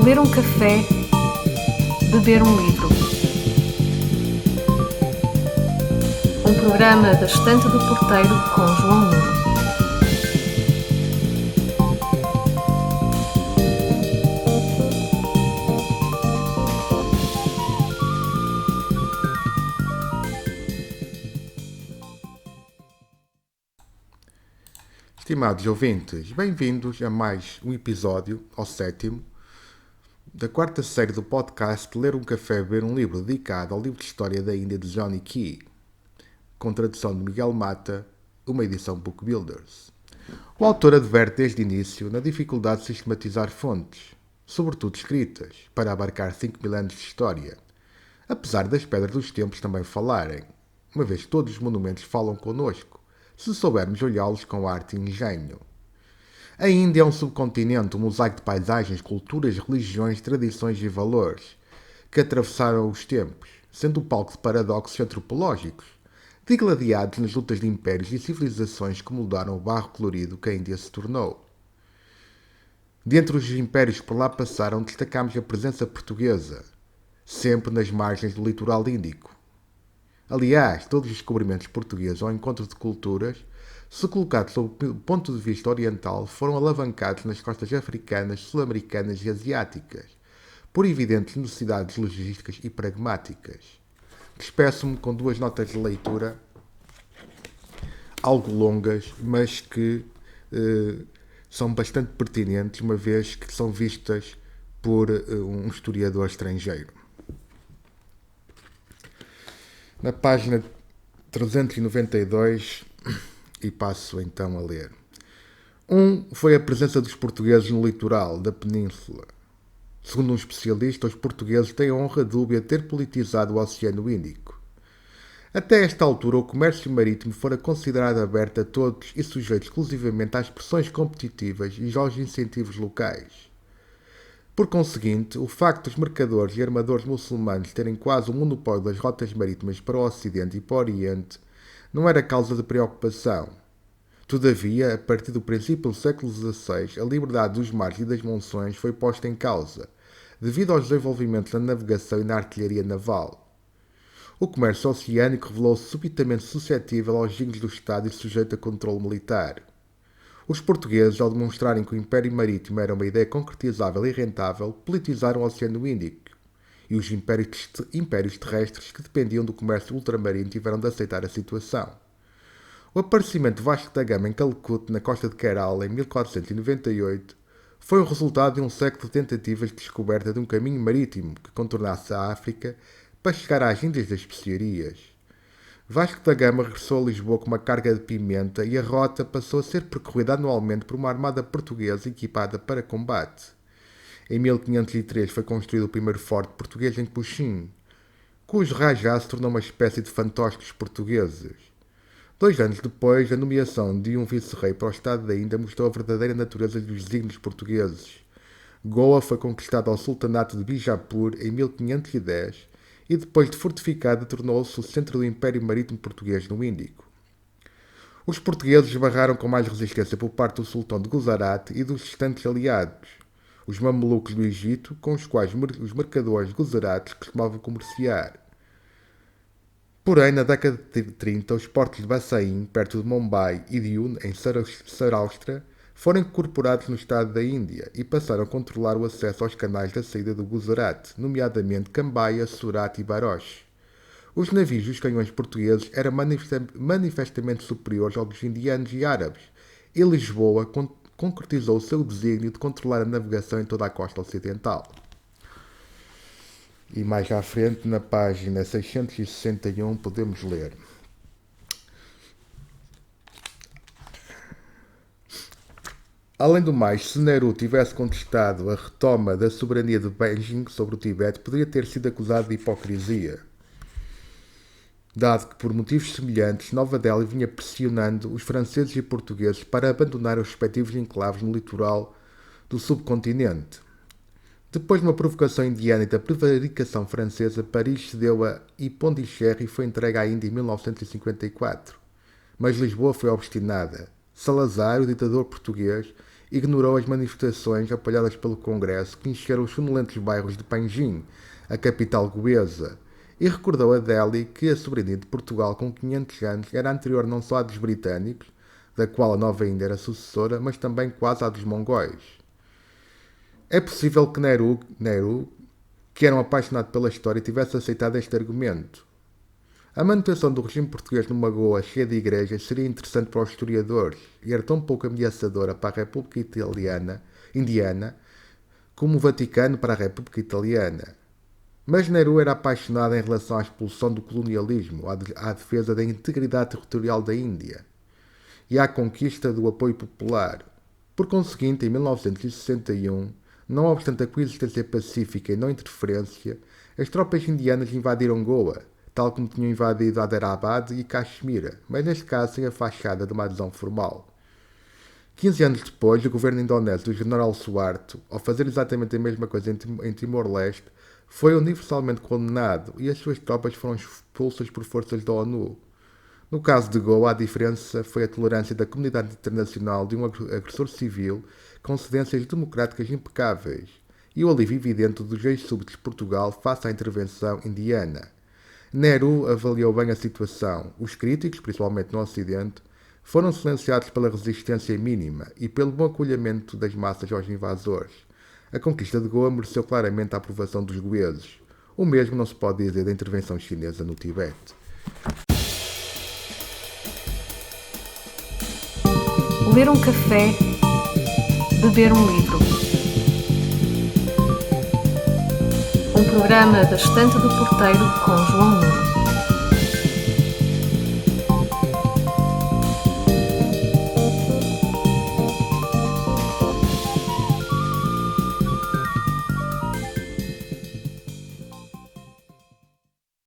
Ler um café, beber um livro. Um programa da Estante do Porteiro com João Nuno. Estimados ouvintes, bem-vindos a mais um episódio, ao 7º, da quarta série do podcast Ler um Café, Beber um Livro, dedicado ao livro de história da Índia de Johnny Key, com tradução de Miguel Mata, uma edição Book Builders. O autor adverte desde o início na dificuldade de sistematizar fontes, sobretudo escritas, para abarcar 5.000 anos de história, apesar das pedras dos tempos também falarem, uma vez que todos os monumentos falam connosco, se soubermos olhá-los com arte e engenho. A Índia é um subcontinente, um mosaico de paisagens, culturas, religiões, tradições e valores que atravessaram os tempos, sendo o palco de paradoxos antropológicos, digladiados nas lutas de impérios e civilizações que moldaram o barro colorido que a Índia se tornou. Dentre os impérios que por lá passaram, destacamos a presença portuguesa, sempre nas margens do litoral índico. Aliás, todos os descobrimentos portugueses ao encontro de culturas, se colocados sob o ponto de vista oriental, foram alavancados nas costas africanas, sul-americanas e asiáticas, por evidentes necessidades logísticas e pragmáticas. Despeço-me com duas notas de leitura, algo longas, mas que são bastante pertinentes, uma vez que são vistas por um historiador estrangeiro. Na página 392, e passo então a ler. Foi a presença dos portugueses no litoral da península. Segundo um especialista, os portugueses têm a honra dúbia de ter politizado o Oceano Índico. Até esta altura, o comércio marítimo fora considerado aberto a todos e sujeito exclusivamente às pressões competitivas e aos incentivos locais. Por conseguinte, o facto dos mercadores e armadores muçulmanos terem quase o monopólio das rotas marítimas para o Ocidente e para o Oriente não era causa de preocupação. Todavia, a partir do princípio do século XVI, a liberdade dos mares e das monções foi posta em causa, devido aos desenvolvimentos na navegação e na artilharia naval. O comércio oceânico revelou-se subitamente suscetível aos gingos do Estado e sujeito a controle militar. Os portugueses, ao demonstrarem que o Império Marítimo era uma ideia concretizável e rentável, politizaram o Oceano Índico, e os impérios terrestres que dependiam do comércio ultramarino tiveram de aceitar a situação. O aparecimento de Vasco da Gama em Calicut, na costa de Kerala, em 1498, foi o resultado de um século de tentativas de descoberta de um caminho marítimo que contornasse a África para chegar às Índias das Especiarias. Vasco da Gama regressou a Lisboa com uma carga de pimenta e a rota passou a ser percorrida anualmente por uma armada portuguesa equipada para combate. Em 1503 foi construído o primeiro forte português em Puxim, cujo rajá se tornou uma espécie de fantoche dos portugueses. 2 anos depois, a nomeação de um vice-rei para o Estado da Índia mostrou a verdadeira natureza dos desígnios portugueses. Goa foi conquistada ao sultanato de Bijapur em 1510 e depois de fortificada tornou-se o centro do Império Marítimo Português no Índico. Os portugueses esbarraram com mais resistência por parte do sultão de Guzarat e dos restantes aliados, os mamelucos do Egito, com os quais os mercadores guzarates costumavam comerciar. Porém, na década de 30, os portos de Bassaim, perto de Mumbai, e de Un, em Saraustra, foram incorporados no Estado da Índia e passaram a controlar o acesso aos canais da saída do Gujarat, nomeadamente Cambaia, Surat e Baroche. Os navios e os canhões portugueses eram manifestamente superiores aos dos indianos e árabes, e Lisboa concretizou o seu desígnio de controlar a navegação em toda a costa ocidental. E mais à frente, na página 661, podemos ler. Além do mais, se Nehru tivesse contestado a retoma da soberania de Beijing sobre o Tibete, poderia ter sido acusado de hipocrisia, dado que, por motivos semelhantes, Nova Delhi vinha pressionando os franceses e portugueses para abandonar os respectivos enclaves no litoral do subcontinente. Depois de uma provocação indiana e da prevaricação francesa, Paris cedeu a Pondicherry e foi entregue à Índia em 1954. Mas Lisboa foi obstinada. Salazar, o ditador português, ignorou as manifestações apoiadas pelo Congresso que encheram os sonolentos bairros de Panjin, a capital goesa, e recordou a Delhi que a soberania de Portugal com 500 anos era anterior não só à dos britânicos, da qual a Nova Índia era sucessora, mas também quase à dos mongóis. É possível que Nehru, que era um apaixonado pela história, tivesse aceitado este argumento. A manutenção do regime português numa Goa cheia de igrejas seria interessante para os historiadores e era tão pouco ameaçadora para a República Indiana como o Vaticano para a República Italiana. Mas Nehru era apaixonado em relação à expulsão do colonialismo, à defesa da integridade territorial da Índia e à conquista do apoio popular. Por conseguinte, em 1961, não obstante a coexistência pacífica e não interferência, as tropas indianas invadiram Goa, tal como tinham invadido Hyderabad e Caxemira, mas neste caso sem a fachada de uma adesão formal. 15 anos depois, o governo indonésio do general Suharto, ao fazer exatamente a mesma coisa em Timor-Leste, foi universalmente condenado e as suas tropas foram expulsas por forças da ONU. No caso de Goa, a diferença foi a tolerância da comunidade internacional de um agressor civil com cedências democráticas impecáveis e o alívio evidente dos ex-súbditos de Portugal face à intervenção indiana. Nehru avaliou bem a situação. Os críticos, principalmente no Ocidente, foram silenciados pela resistência mínima e pelo bom acolhimento das massas aos invasores. A conquista de Goa mereceu claramente a aprovação dos goeses. O mesmo não se pode dizer da intervenção chinesa no Tibete. Ler um café, beber um livro. Um programa da Estante do Porteiro com João Nuno.